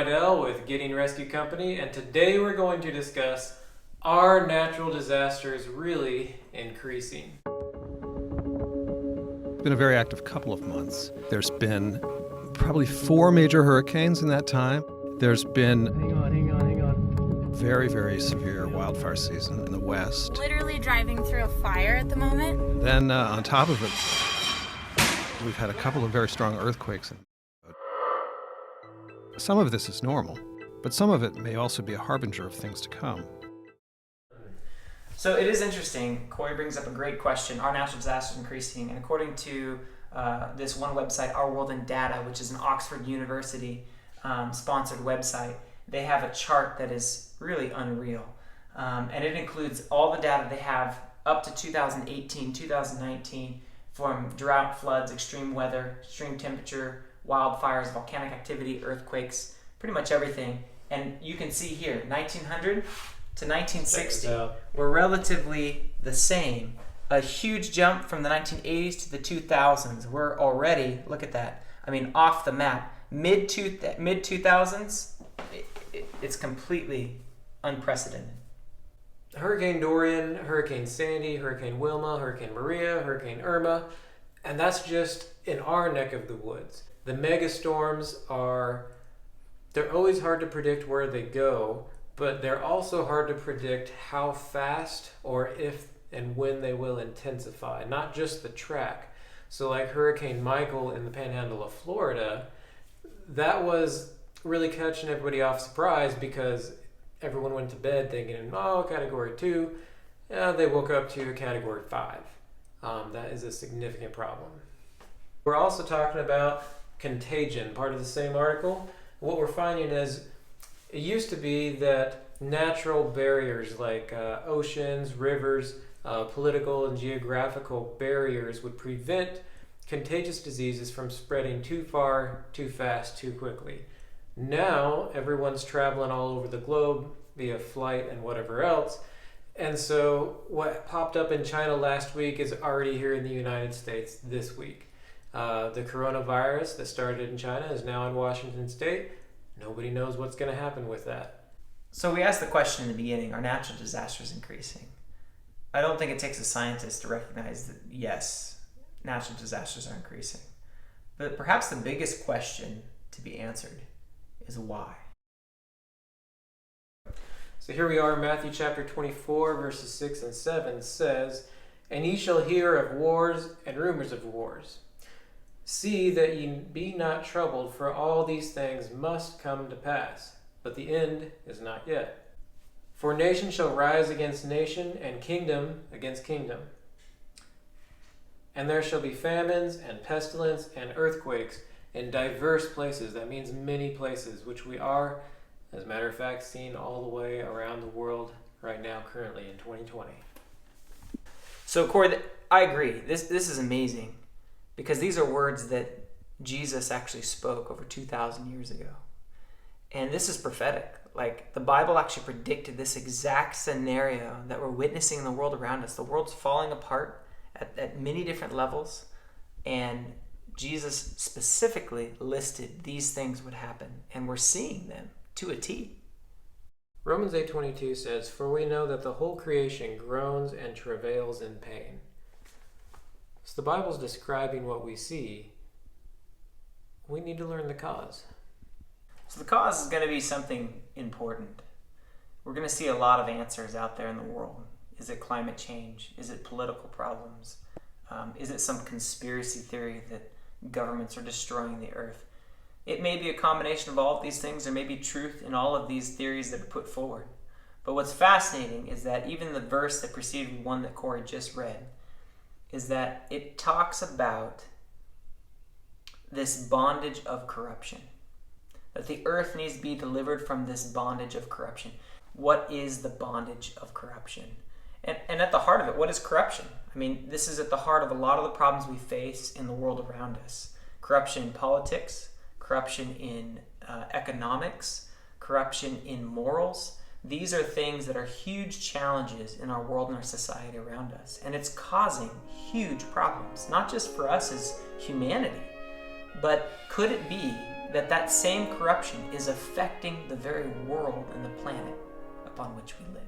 Idell with Getting Rescue Company, and today we're going to discuss, are natural disasters really increasing? It's been a very active couple of months. There's been probably 4 major hurricanes in that time. There's been very, very severe wildfire season in the West. Literally driving through a fire at the moment. Then on top of it, we've had a couple of very strong earthquakes. Some of this is normal, but some of it may also be a harbinger of things to come. So it is interesting. Corey brings up a great question. Are natural disasters increasing? And according to this one website, Our World in Data, which is an Oxford University sponsored website, they have a chart that is really unreal. And it includes all the data they have up to 2018, 2019, from drought, floods, extreme weather, extreme temperature, wildfires, volcanic activity, earthquakes, pretty much everything. And you can see here, 1900 to 1960 were relatively the same. A huge jump from the 1980s to the 2000s. We're already, look at that, I mean, off the map. Mid 2000s, it's completely unprecedented. Hurricane Dorian, Hurricane Sandy, Hurricane Wilma, Hurricane Maria, Hurricane Irma, and that's just in our neck of the woods. The mega storms they're always hard to predict where they go, but they're also hard to predict how fast or if and when they will intensify, not just the track. So like Hurricane Michael in the panhandle of Florida, that was really catching everybody off surprise because everyone went to bed thinking, oh, Category 2. Yeah, they woke up to a Category 5. That is a significant problem. We're also talking about contagion, part of the same article. What we're finding is it used to be that natural barriers like oceans, rivers, political and geographical barriers would prevent contagious diseases from spreading too far, too fast, too quickly. Now, everyone's traveling all over the globe via flight and whatever else. And so what popped up in China last week is already here in the United States this week. The coronavirus that started in China is now in Washington State. Nobody knows what's going to happen with that. So we asked the question in the beginning, are natural disasters increasing? I don't think it takes a scientist to recognize that, yes, natural disasters are increasing. But perhaps the biggest question to be answered is why? So here we are, Matthew chapter 24, verses 6 and 7 says, "And ye shall hear of wars and rumors of wars. See that ye be not troubled, for all these things must come to pass, but the end is not yet. For nation shall rise against nation, and kingdom against kingdom. And there shall be famines, and pestilence, and earthquakes in diverse places." That means many places, which we are, as a matter of fact, seeing all the way around the world right now, currently in 2020. So Corey, I agree. This is amazing. Because these are words that Jesus actually spoke over 2,000 years ago. And this is prophetic. Like, the Bible actually predicted this exact scenario that we're witnessing in the world around us. The world's falling apart at many different levels. And Jesus specifically listed these things would happen. And we're seeing them to a T. Romans 8:22 says, "For we know that the whole creation groans and travails in pain." So the Bible's describing what we see. We need to learn the cause. So the cause is going to be something important. We're going to see a lot of answers out there in the world. Is it climate change? Is it political problems? Is it some conspiracy theory that governments are destroying the earth? It may be a combination of all of these things. There may be truth in all of these theories that are put forward. But what's fascinating is that even the verse that preceded one that Corey just read is that it talks about this bondage of corruption. That the earth needs to be delivered from this bondage of corruption. What is the bondage of corruption? And at the heart of it, what is corruption? I mean, this is at the heart of a lot of the problems we face in the world around us. Corruption in politics, corruption in economics, corruption in morals. These are things that are huge challenges in our world and our society around us. And it's causing huge problems, not just for us as humanity, but could it be that that same corruption is affecting the very world and the planet upon which we live.